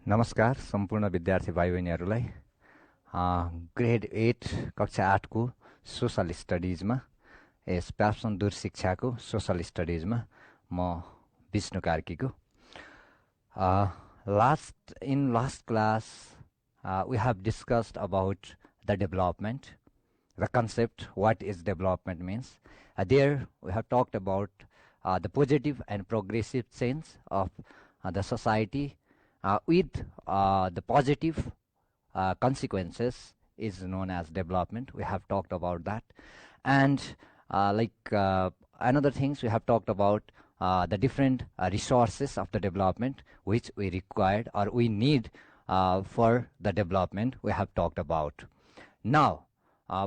नमस्कार सम्पूर्ण विद्यार्थी भाइ बहिनीहरूलाई ग्रेड 8 कक्षा 8 को सोशल स्टडिजमा यस प्याप्सन दूर शिक्षाको सोशल स्टडिजमा म Vishnu कार्कीको last class we have discussed about the development, the concept what is development means. There we have talked about the positive and progressive change of the society with the positive consequences is known as development. We have talked about that, and another things we have talked about the different resources of the development which we required or we need for the development we have talked about. Now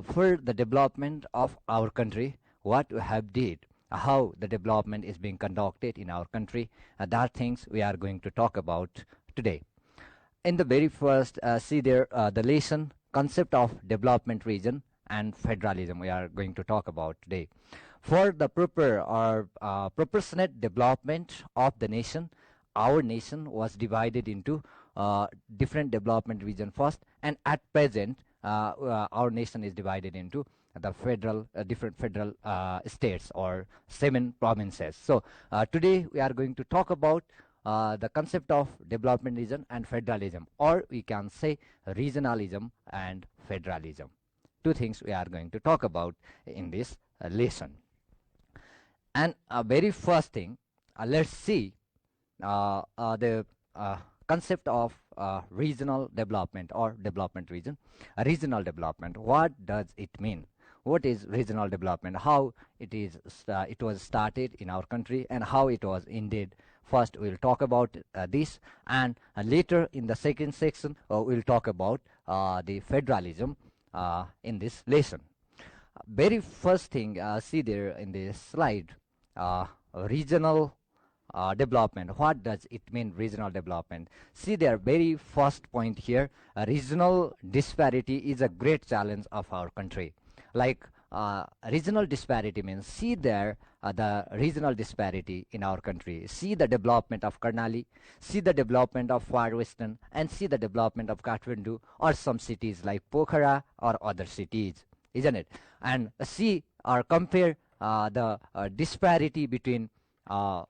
for the development of our country, what we have did, how the development is being conducted in our country, that things we are going to talk about today. In the very first, see there the lesson concept of development region and federalism we are going to talk about today. For the proper or proportionate development of the nation, our nation was divided into different development region first, and at present our nation is divided into the federal different federal states or 7 provinces. So today we are going to talk about the concept of development region and federalism, or we can say regionalism and federalism. Two things we are going to talk about in this lesson. And very first thing, let's see the concept of regional development or development region. Regional development, what does it mean? What is regional development? How it is it was started in our country and how it was ended. First we'll talk about this, and later in the second section we'll talk about the federalism in this lesson. Very first thing, see there in this slide, regional development. What does it mean, regional development? See there, very first point here, regional disparity is a great challenge of our country. Like regional disparity means, see there the regional disparity in our country. See the development of Karnali, see the development of Far Western, and see the development of Kathmandu or some cities like Pokhara or other cities, isn't it? And see or compare the disparity between rural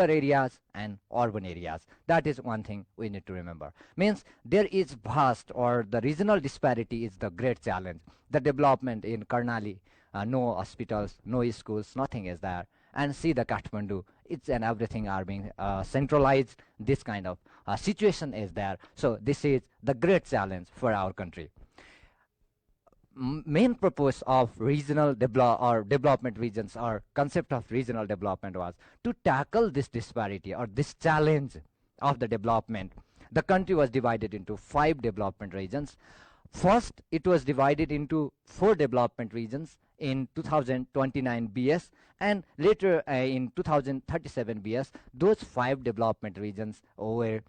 areas and urban areas. That is one thing we need to remember. Means there is vast, or the regional disparity is the great challenge. The development in Karnali, no hospitals, no schools, nothing is there. And see the Kathmandu, it's and everything are being centralized. This kind of situation is there. So this is the great challenge for our country. Main purpose of regional development regions or concept of regional development was to tackle this disparity or this challenge of the development. The country was divided into 5 development regions. First, it was divided into 4 development regions in 2029 BS, and later in 2037 BS. Those 5 development regions were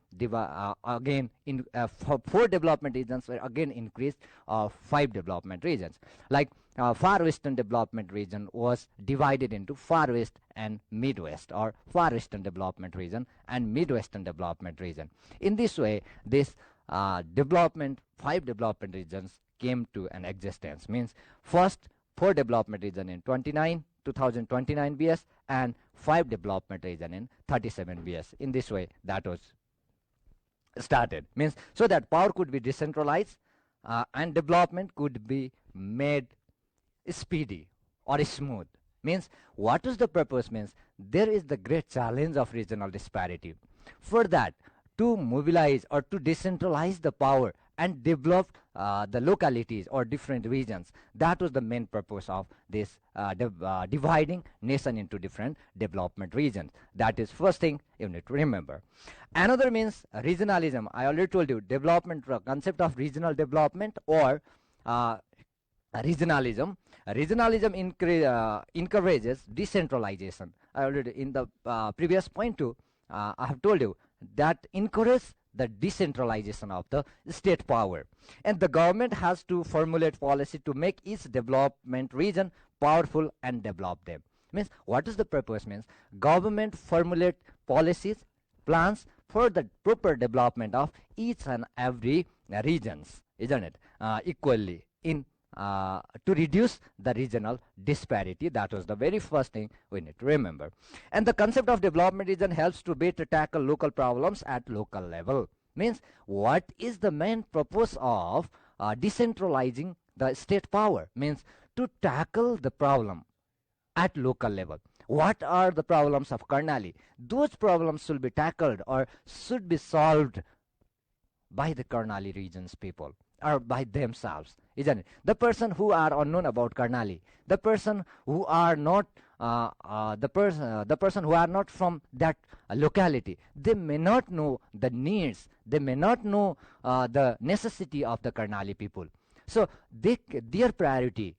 again in 4 development regions were again increased of 5 development regions. Like Far Western Development Region was divided into Far West and Midwest, or Far Western Development Region and Midwestern Development Region. In this way, this 5 development regions came to an existence. Means first 4 development region in 2029 BS and 5 development region in 37 BS. In this way, that was started. Means so that power could be decentralized and development could be made speedy or smooth. Means what is the purpose? Means there is the great challenge of regional disparity. For that, to mobilize or to decentralize the power and develop the localities or different regions. That was the main purpose of this dividing nation into different development regions. That is first thing you need to remember. Another means regionalism. I already told you, development concept of regional development or regionalism. Regionalism encourages decentralization. I already in the previous point too, I have told you that encourages the decentralization of the state power, and the government has to formulate policy to make each development region powerful and develop them. Means what is the purpose? Means government formulate policies, plans for the proper development of each and every regions, isn't it? Equally in to reduce the regional disparity. That was the very first thing we need to remember. And the concept of development region helps to better tackle local problems at local level. Means, what is the main purpose of decentralizing the state power? Means, to tackle the problem at local level. What are the problems of Karnali? Those problems should be tackled or should be solved by the Karnali region's people or by themselves, isn't it? The person who are unknown about Karnali, the person who are not the person who are not from that locality, they may not know the needs, they may not know the necessity of the Karnali people. So their priority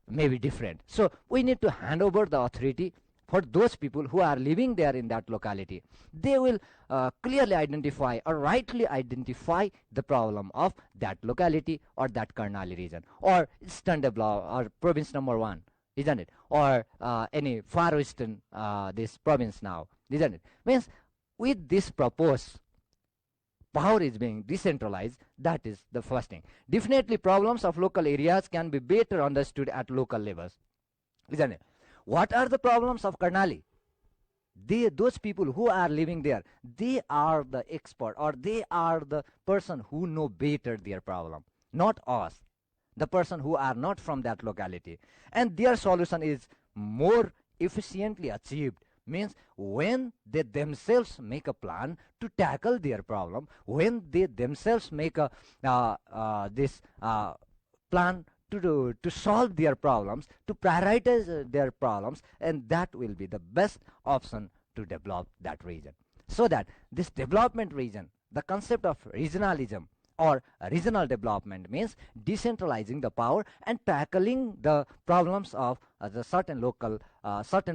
may be different. So we need to hand over the authority for those people who are living there in that locality. They will clearly identify or rightly identify the problem of that locality or that Karnali region or Eastern or province number 1, isn't it? Or any far western this province now, isn't it? Means, with this proposed power is being decentralized, that is the first thing. Definitely problems of local areas can be better understood at local levels, isn't it? What are the problems of Karnali? Those people who are living there, they are the expert or they are the person who know better their problem, not us, the person who are not from that locality. And their solution is more efficiently achieved. Means, when they themselves make a plan to tackle their problem, when they themselves make a plan to solve their problems, to prioritize their problems, and that will be the best option to develop that region. So that this development region, the concept of regionalism or regional development, means decentralizing the power and tackling the problems of the certain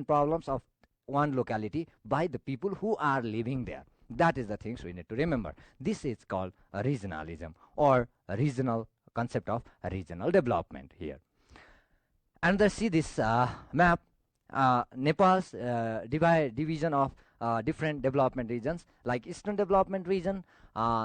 problems of one locality by the people who are living there. That is the things we need to remember. This is called regionalism or regional concept of regional development here. And see this map, Nepal's division of different development regions, like Eastern Development Region,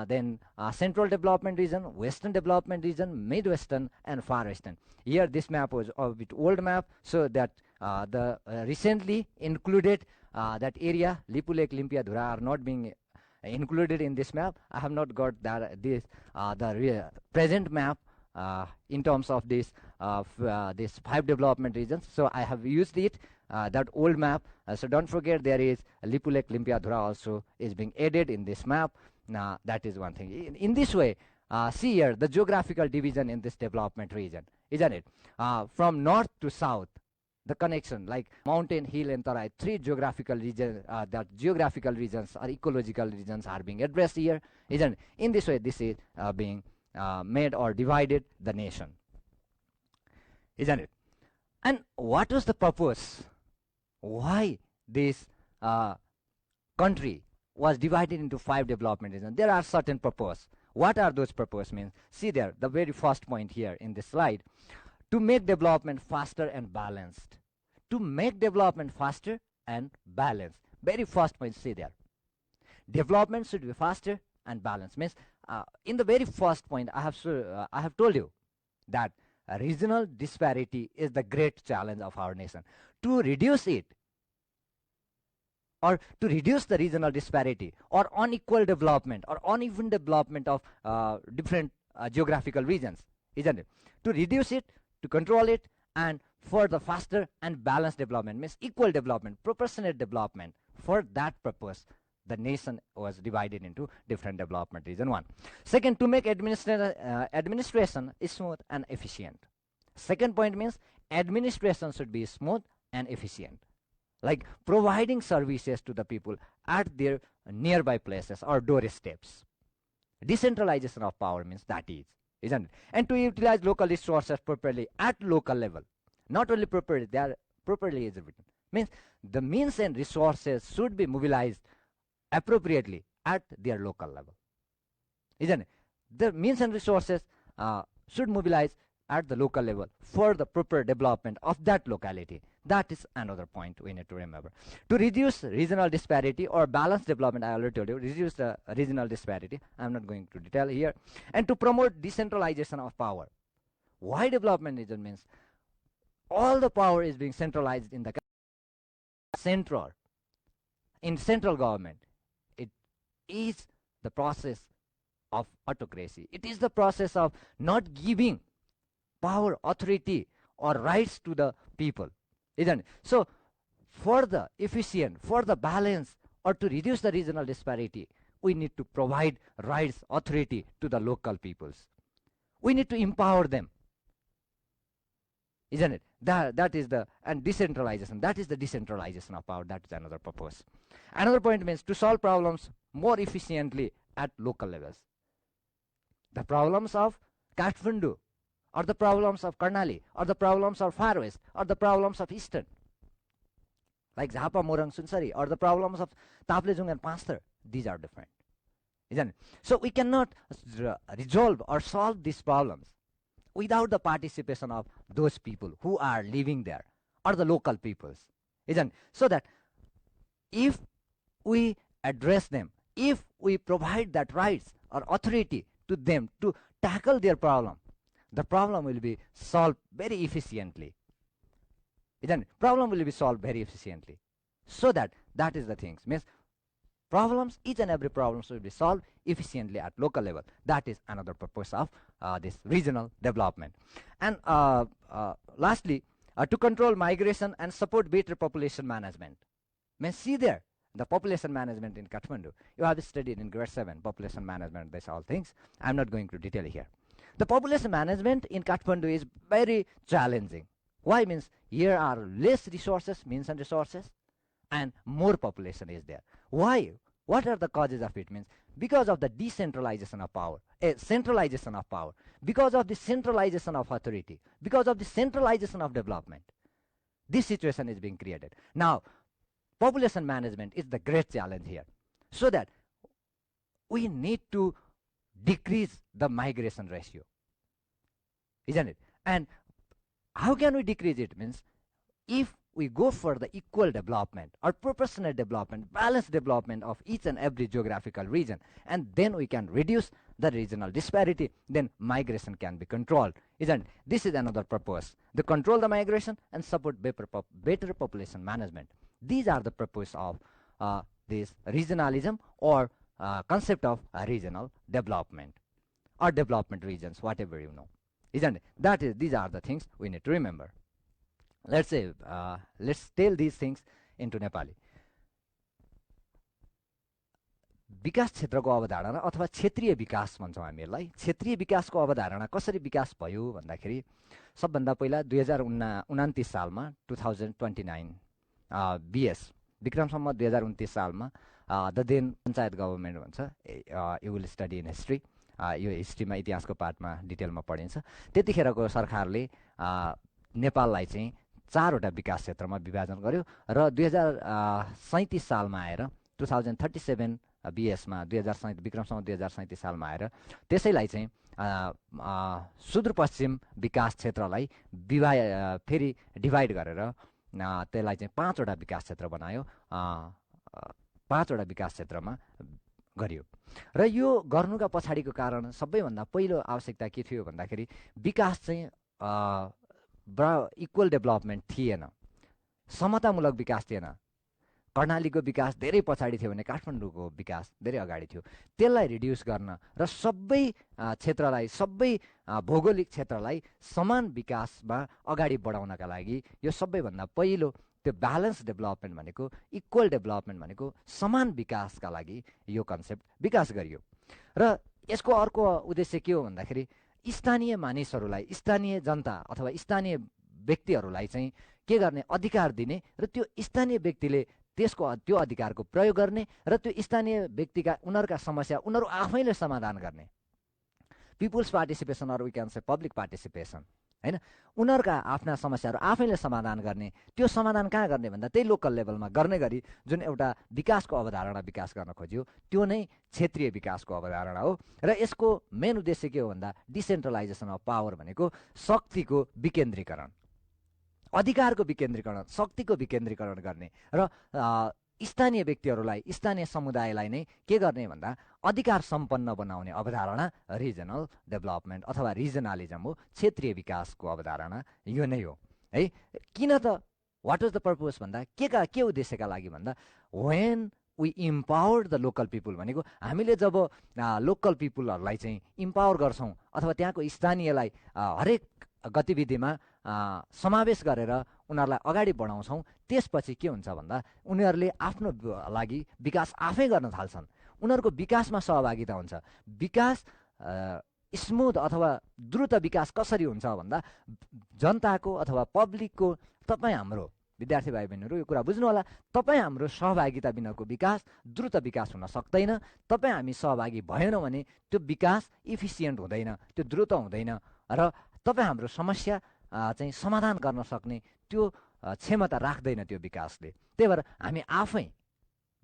then Central Development Region, Western Development Region, Midwestern, and Far Western. Here this map was a bit old map, so that the recently included that area, Lipu Lake, Limpia, Dhura, are not being included in this map. I have not got that the present map in terms of this 5 development regions, so I have used it, that old map. So don't forget, there is Lipu Lake, Limpia, Dhura also is being added in this map. That is one thing. In this way, see here the geographical division in this development region, isn't it? From north to south, the connection, like mountain, hill, and tarai, 3 geographical regions, that geographical regions or ecological regions are being addressed here, isn't it? In this way, this is being made or divided the nation, isn't it? And what was the purpose? Why this country was divided into 5 development regions? There are certain purpose. What are those purpose? Means, see there, the very first point here in this slide, to make development faster and balanced. To make development faster and balanced. Very first point, see there. Development should be faster and balanced. Means, in the very first point, I have told you that regional disparity is the great challenge of our nation. To reduce it, or to reduce the regional disparity or unequal development or uneven development of different geographical regions, isn't it? To reduce it, to control it, and for the faster and balanced development, means equal development, proportionate development. For that purpose, the nation was divided into different development region 1. Second, to make administration smooth and efficient. Second point means administration should be smooth and efficient, like providing services to the people at their nearby places or doorsteps. Decentralization of power means that is, isn't it? And to utilize local resources properly at local level. Not only properly, they are properly is written. Means the means and resources should be mobilized appropriately at their local level, isn't it? The means and resources should mobilize at the local level for the proper development of that locality. That is another point we need to remember. To reduce regional disparity or balanced development, I already told you, reduce the regional disparity. I'm not going to detail here. And to promote decentralization of power. Why development region means all the power is being centralized in the central government. It is the process of autocracy. It is the process of not giving power, authority, or rights to the people, isn't it? So, for the efficient, for the balance, or to reduce the regional disparity, we need to provide rights, authority to the local peoples. We need to empower them, isn't it? That is the, and decentralization, that is the decentralization of power. That is another purpose. Another point means to solve problems more efficiently at local levels. The problems of Kathmandu, or the problems of Karnali, or the problems of Far West, or the problems of Eastern, like Zappa, Morang, Sunsari, or the problems of Taplejung and Pastor, these are different, isn't it? So we cannot resolve or solve these problems without the participation of those people who are living there, or the local peoples, isn't it? So that if we address them, if we provide that rights or authority to them to tackle their problem, the problem will be solved very efficiently. Isn't it? Problem will be solved very efficiently. So that is the thing. Means problems, each and every problem will be solved efficiently at local level. That is another purpose of this regional development. And lastly, to control migration and support better population management. Means see there, the population management in Kathmandu. You have studied in grade 7, population management, these all things. I'm not going to detail here. The population management in Kathmandu is very challenging. Why? Means here are less resources, means and resources, and more population is there. Why? What are the causes of it? Means because of the decentralization of power, centralization of power, because of the centralization of authority, because of the centralization of development. This situation is being created. Now, population management is the great challenge here. So that we need to decrease the migration ratio, isn't it? And how can we decrease it? Means if we go for the equal development or proportionate development, balanced development of each and every geographical region, and then we can reduce the regional disparity, then migration can be controlled, isn't it? This is another purpose, to control the migration and support better population management. These are the purpose of this regionalism or concept of regional development or development regions, whatever you know, isn't it? These are the things we need to remember. Let's say, let's tell these things into Nepali. विकास क्षेत्रको अवधारणा अथवा क्षेत्रीय विकास भन्छौँ हामी यसलाई। क्षेत्रीय विकासको अवधारणा कसरी विकास भयो भन्दाखेरि सबभन्दा पहिला 2029 सालमा 2029 बीएस विक्रमसम्म 2029 सालमा द देन पञ्चायत गभर्मेन्ट भन्छ, you will study in history, यो हिस्ट्रीमा इतिहासको पार्टमा डिटेलमा पढिन्छ। त्यतिखेरको सरकारले नेपाललाई चाहिँ 4वटा विकास क्षेत्रमा विभाजन गर्यो र 2037 सालमा आएर 2037 बीएसमा 2037 विक्रमसम्म 2037 सालमा आएर त्यसैलाई चाहिँ सुदूरपश्चिम विकास क्षेत्रलाई फेरि डिभाइड गरेर त्यसलाई चाहिँ 5वटा विकास क्षेत्र बनायो, 5वटा विकास क्षेत्रमा गरियो। र यो गर्नुका पछाडिको कारण सबैभन्दा पहिलो आवश्यकता के थियो भन्दाखेरि विकास चाहिँ इक्वल डेभलपमेन्ट थिएन, समतामूलक विकास थिएन। कर्णालीको विकास धेरै पछाडि थियो भने काठमाडौँको विकास धेरै अगाडि थियो। त्यसलाई रिड्युस गर्न र सबै क्षेत्रलाई, सबै भौगोलिक क्षेत्रलाई समान विकासमा अगाडि बढाउनका लागि यो सबैभन्दा पहिलो त्यो ब्यालेन्स डेभलपमेन्ट भनेको, इक्वल डेभलपमेन्ट भनेको समान विकासका लागि यो कन्सेप्ट विकास गरियो। र यसको अर्को उद्देश्य के हो भन्दाखेरि स्थानीय मानिसहरूलाई, स्थानीय जनता अथवा स्थानीय व्यक्तिहरूलाई चाहिँ के गर्ने अधिकार दिने र त्यो स्थानीय व्यक्तिले त्यो अधिकारको प्रयोग गर्ने र त्यो स्थानीय व्यक्तिका उनीहरूका समस्या उनीहरू आफैले समाधान गर्ने। People's participation or we can say public participation, हैन? उनीहरूका आफ्ना समस्याहरू आफैले समाधान गर्ने। त्यो समाधान कहाँ गर्ने भन्दा त्यही लोकल लेभलमा गर्ने गरी जुन एउटा विकासको अवधारणा विकास गर्न खोज्यो त्यो नै क्षेत्रीय विकासको अवधारणा हो। र यसको मेन उद्देश्य के हो भन्दा डिसेन्ट्रलाइजेसन अफ पावर भनेको शक्तिको विकेन्द्रीकरण, अधिकारको विकेन्द्रीकरण, शक्तिको विकेन्द्रीकरण गर्ने र स्थानीय व्यक्तिहरूलाई, स्थानीय समुदायलाई नै के गर्ने भन्दा अधिकार सम्पन्न बनाउने अवधारणा रिजनल डेभलपमेन्ट अथवा रिजनलिजम हो। क्षेत्रीय विकासको अवधारणा यो नै हो है। किन त वाट इज द पर्पज भन्दा के उद्देश्यका लागि भन्दा when we empower the local people भनेको हामीले जब लोकल पिपुलहरूलाई चाहिँ इम्पावर गर्छौँ अथवा त्यहाँको स्थानीयलाई हरेक गतिविधिमा समावेश गरेर उनीहरूलाई अगाडि बढाउँछौँ, त्यसपछि के हुन्छ भन्दा उनीहरूले आफ्नो लागि विकास आफै गर्न थाल्छन्। उनीहरूको विकासमा सहभागिता हुन्छ। विकास स्मुथ अथवा द्रुत विकास कसरी हुन्छ भन्दा जनताको अथवा पब्लिकको, तपाईँ हाम्रो विद्यार्थी भाइ बहिनीहरू यो कुरा बुझ्नु होला, तपाईँ हाम्रो सहभागिता बिनाको विकास द्रुत विकास हुन सक्दैन। तपाईँ हामी सहभागी भएनौँ भने त्यो विकास इफिसियन्ट हुँदैन, त्यो द्रुत हुँदैन र तपाईँ हाम्रो समस्या चाहिँ समाधान गर्न सक्ने त्यो क्षमता राख्दैन त्यो विकासले। त्यही भएर हामी आफै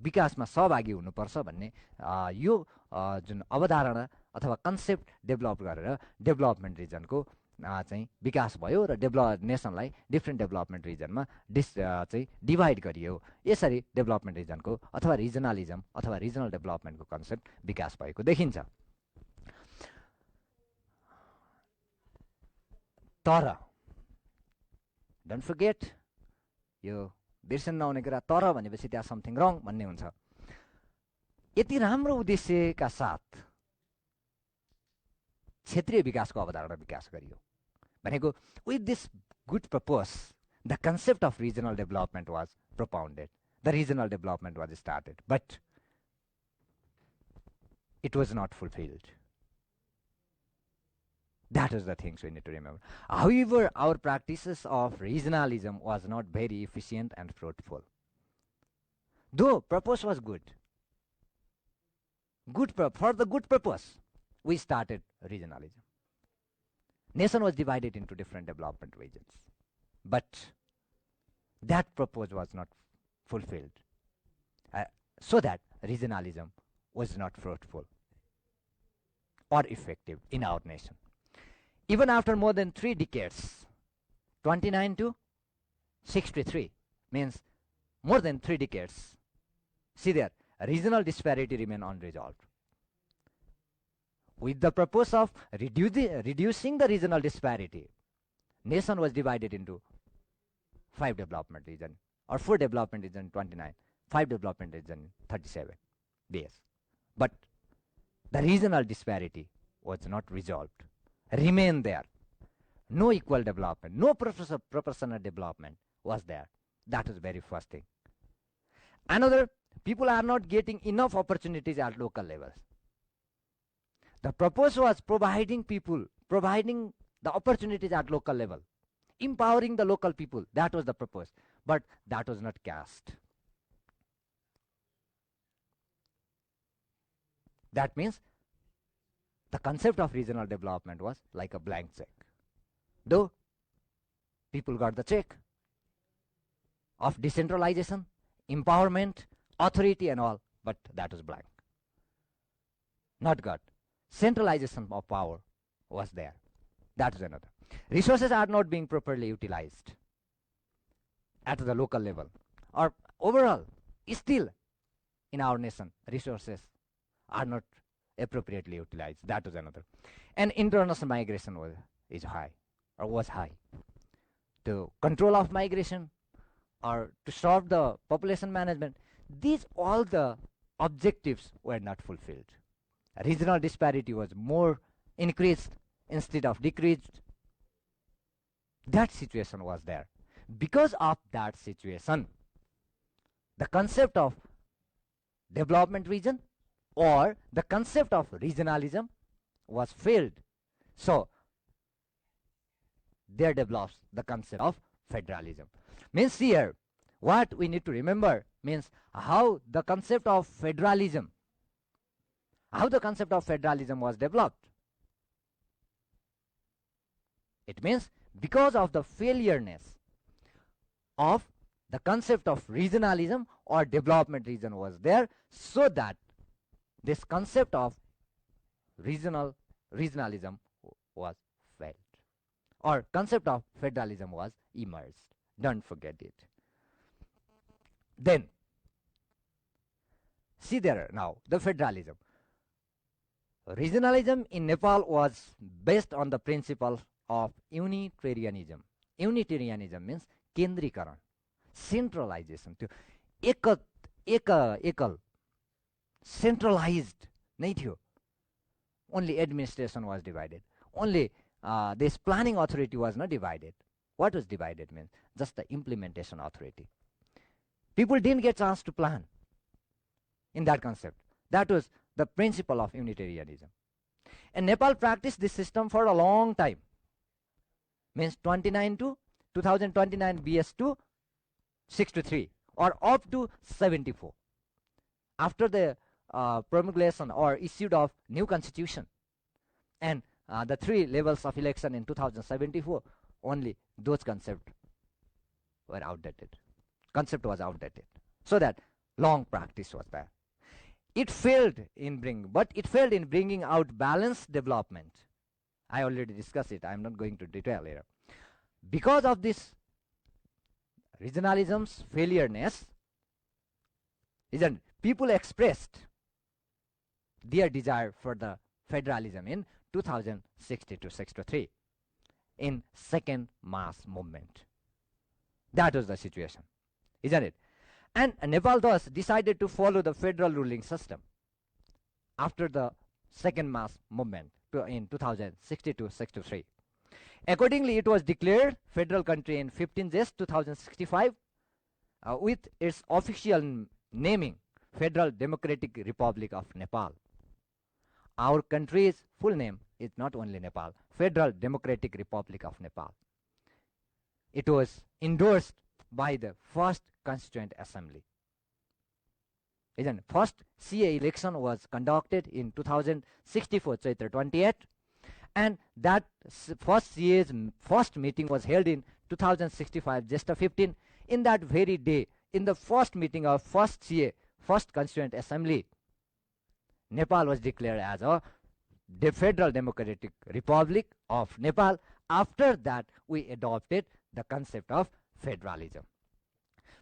विकासमा सहभागी हुनुपर्छ भन्ने यो जुन अवधारणा अथवा कन्सेप्ट डेभलप गरेर डेभलपमेन्ट रिजनको चाहिँ विकास भयो र नेसनलाई डिफ्रेन्ट डेभलपमेन्ट रिजनमा चाहिँ डिभाइड गरियो। यसरी डेभलपमेन्ट रिजनको अथवा रिजनलिजम अथवा रिजनल डेभलपमेन्टको कन्सेप्ट विकास भएको देखिन्छ। तर डोन्ट फर्गेट, यो बिर्सन नहुने कुरा, तर भनेपछि त्यहाँ समथिङ रङ भन्ने हुन्छ। यति राम्रो उद्देश्यका साथ क्षेत्रीय विकासको अवधारणा विकास गरियो भनेको with this good purpose the concept of regional development was propounded, the regional development was started, but it was not fulfilled. That is the things we need to remember. However, our practices of regionalism was not very efficient and fruitful. Though purpose was good, for the good purpose, we started regionalism. Nation was divided into different development regions, but that purpose was not fulfilled, so that regionalism was not fruitful or effective in our nation. Even after more than 3 decades, 29 to 63 means more than 3 decades. See there, regional disparity remain unresolved. With the purpose of reducing the regional disparity, nation was divided into 5 development region or 4 development region 29, 5 development region 37 days. But the regional disparity was not resolved. Remain there. No equal development, no proportional development was there. That is very first thing. Another, people are not getting enough opportunities at local levels. The purpose was providing the opportunities at local level, empowering the local people. That was the purpose, but that was not cast. That means the concept of regional development was like a blank check. Though people got the check of decentralization, empowerment, authority and all, but that was blank. Not got. Centralization of power was there. That is another. Resources are not being properly utilized at the local level or overall. Still in our nation, resources are not appropriately utilized. That was another. And international migration was high. The control of migration or to solve the population management, these all the objectives were not fulfilled. Regional disparity was more increased instead of decreased. That situation was there. Because of that situation, the concept of development region or the concept of regionalism was failed. So there develops the concept of federalism. Means here, what we need to remember means how the concept of federalism was developed. It means because of the failureness of the concept of regionalism or development region was there, so that this concept of regionalism was failed, or concept of federalism was emerged. Don't forget it. Then, see there now, the federalism. Regionalism in Nepal was based on the principle of Unitarianism. Unitarianism means केन्द्रीकरण, centralization. त्यो एकल centralized नै थियो. Only administration was divided. Only this planning authority was not divided. What was divided means just the implementation authority. People didn't get chance to plan in that concept. That was the principle of Unitarianism. And Nepal practiced this system for a long time. Means 29 to 2029 BS2 6 to 3 or up to 74. After the promulgation or issued of new constitution and the 3 levels of election in 2074, only those concepts were outdated. Concept was outdated. So that long practice was there. It failed in bringing out balanced development. I already discussed it. I am not going to detail here. Because of this regionalism's failureness, people expressed their desire for the federalism in 2060-63 in second mass movement. That was the situation, isn't it? And Nepal thus decided to follow the federal ruling system after the second mass movement in 2060-63. Accordingly, it was declared federal country in 15 Jan 2065 with its official naming Federal Democratic Republic of Nepal. Our country's full name is not only Nepal, Federal Democratic Republic of Nepal. It was endorsed by the first Constituent Assembly. First CA election was conducted in 2064, Chaitra 28, and that first CA's first meeting was held in 2065, Jesta 15. In that very day, in the first meeting of first CA, first Constituent Assembly, Nepal was declared as a Federal Democratic Republic of Nepal. After that, we adopted the concept of federalism.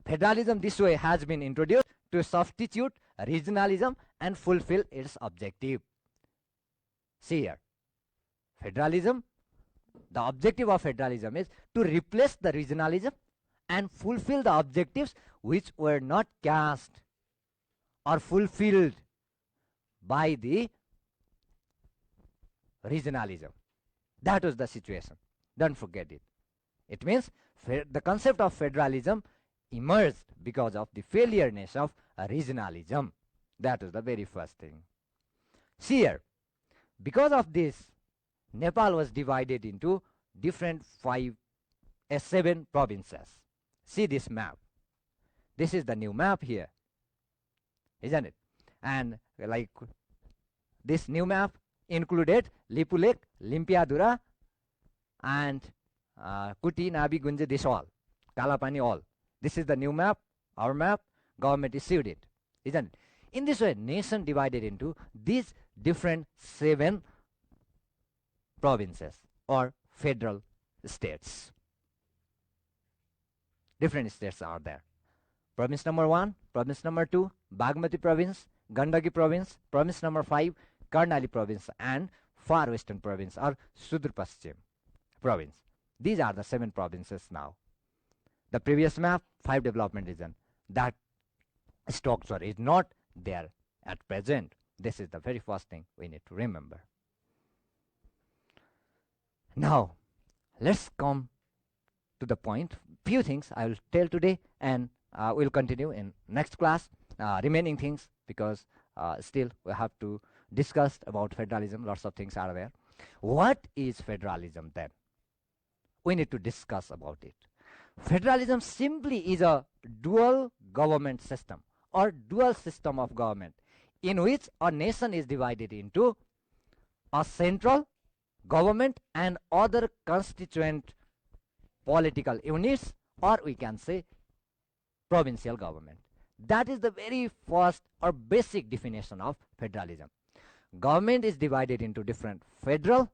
Federalism this way has been introduced to substitute regionalism and fulfill its objective. See here, federalism, the objective of federalism is to replace the regionalism and fulfill the objectives which were not cast or fulfilled by the regionalism. That was the situation. Don't forget it. It means the concept of federalism emerged because of the failureness of regionalism. That was the very first thing. See here, because of this, Nepal was divided into different 7 provinces. See this map. This is the new map here, isn't it? And like this new map included Lipulek, Limpiadura, and Kuti, Nabi, Gunje, Deshwal, Kalapani, all. This is the new map, our map, government issued it, isn't it? In this way, nation divided into these different 7 provinces or federal states. Different states are there. Province number 1, province number 2, Bagmati province, Gandaki province, province number 5, Karnali province, and Far Western province or Sudur Paschim province. These are the 7 provinces now. The previous map, 5 development region. That structure is not there at present. This is the very first thing we need to remember. Now, let's come to the point. Few things I will tell today, and we'll continue in next class. Remaining things, because still we have to discuss about federalism. Lots of things are there. What is federalism then? We need to discuss about it. Federalism simply is a dual government system or dual system of government in which a nation is divided into a central government and other constituent political units, or we can say provincial government. That is the very first or basic definition of federalism. Government is divided into different federal,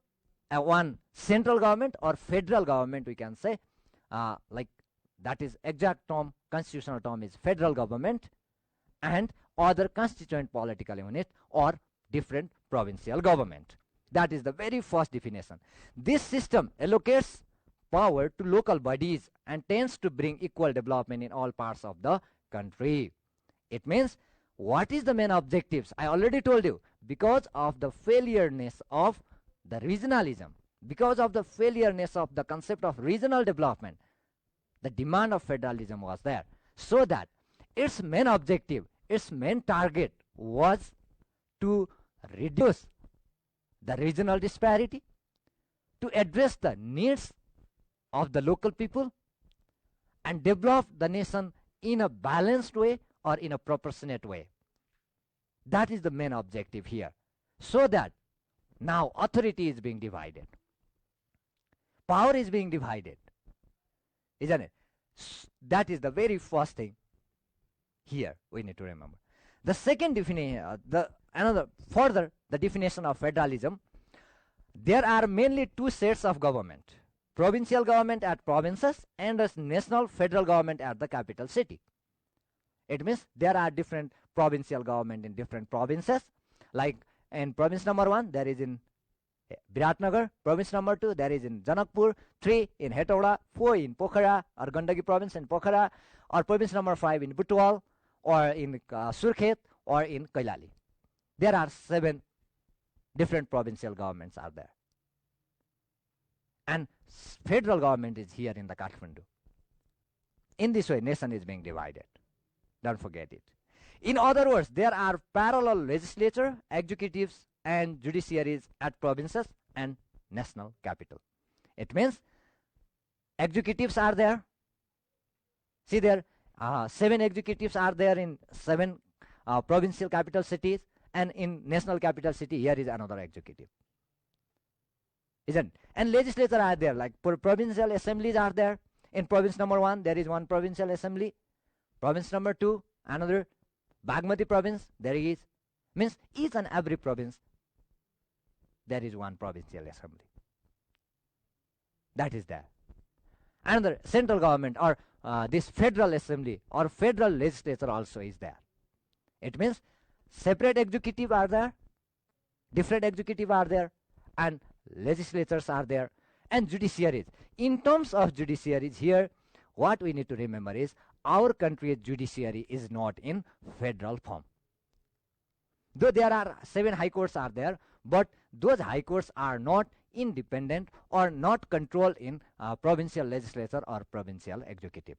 one central government or federal government, we can say, like that is exact term, constitutional term is federal government, and other constituent political unit or different provincial government. That is the very first definition. This system allocates power to local bodies and tends to bring equal development in all parts of the country. It means, what is the main objectives? I already told you, because of the failureness of the regionalism, because of the failureness of the concept of regional development, the demand of federalism was there, so that its main objective, its main target was to reduce the regional disparity, to address the needs of the local people, and develop the nation in a balanced way or in a proportionate way. That is the main objective here. So that now authority is being divided, power is being divided, isn't it? That is the very first thing here we need to remember. The second definition, the definition of federalism, there are mainly two sets of government: provincial government at provinces and a national federal government at the capital city. It means there are different provincial government in different provinces. Like in province number 1, there is in Biratnagar. Province number 2, there is in Janakpur. 3 in Hetauda. 4 in Pokhara or Gandaki province in Pokhara. Or province number 5 in Butwal, or in Surkhet, or in Kailali. There are 7 different provincial governments are there. And federal government is here in the Kathmandu. In this way, nation is being divided. Don't forget it. In other words, there are parallel legislature, executives, and judiciaries at provinces and national capital. It means executives are there. See there, 7 executives are there in 7 provincial capital cities, and in national capital city, here is another executive. Isn't? And legislature are there, like provincial assemblies are there. In province number 1, there is one provincial assembly. Province number 2, another. Bagmati province, there is. Means each and every province, there is one provincial assembly. That is there. Another central government, or this federal assembly or federal legislature also is there. It means separate executive are there, different executive are there, and legislatures are there, and judiciaries. In terms of judiciaries here, what we need to remember is our country's judiciary is not in federal form. Though there are 7 high courts are there, but those high courts are not independent or not controlled in provincial legislature or provincial executive.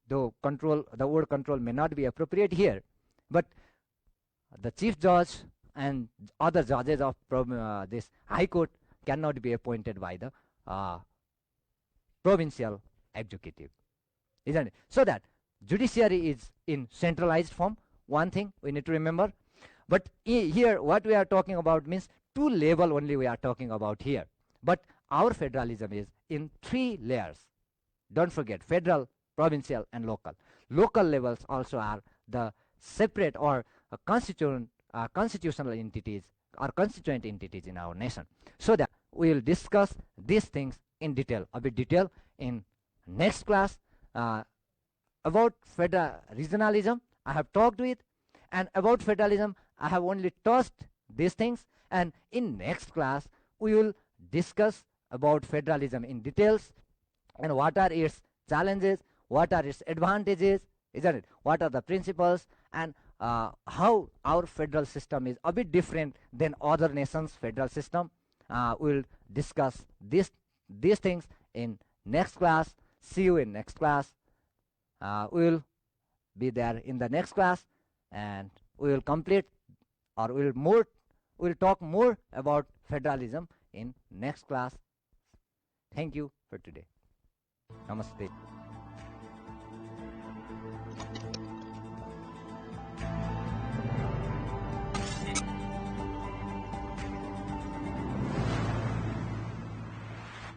Though control, the word control may not be appropriate here, but the chief judge and other judges of this high court cannot be appointed by the provincial executive, isn't it? So that judiciary is in centralized form. One thing we need to remember. But here what we are talking about means 2 level only we are talking about here. But our federalism is in 3 layers. Don't forget, federal, provincial, and local. Local levels also are the separate or constitutional entities or constituent entities in our nation. So that we will discuss these things in detail, a bit detail in next class. About regionalism, I have talked with, and about federalism, I have only touched these things. And in next class, we will discuss about federalism in details, and what are its challenges, what are its advantages, isn't it? What are the principles, and how our federal system is a bit different than other nations' federal system. We will discuss these things in next class. See you in next class. We will be there in the next class, and we will complete, or we will talk more about federalism in next class. Thank you for today. Namaste.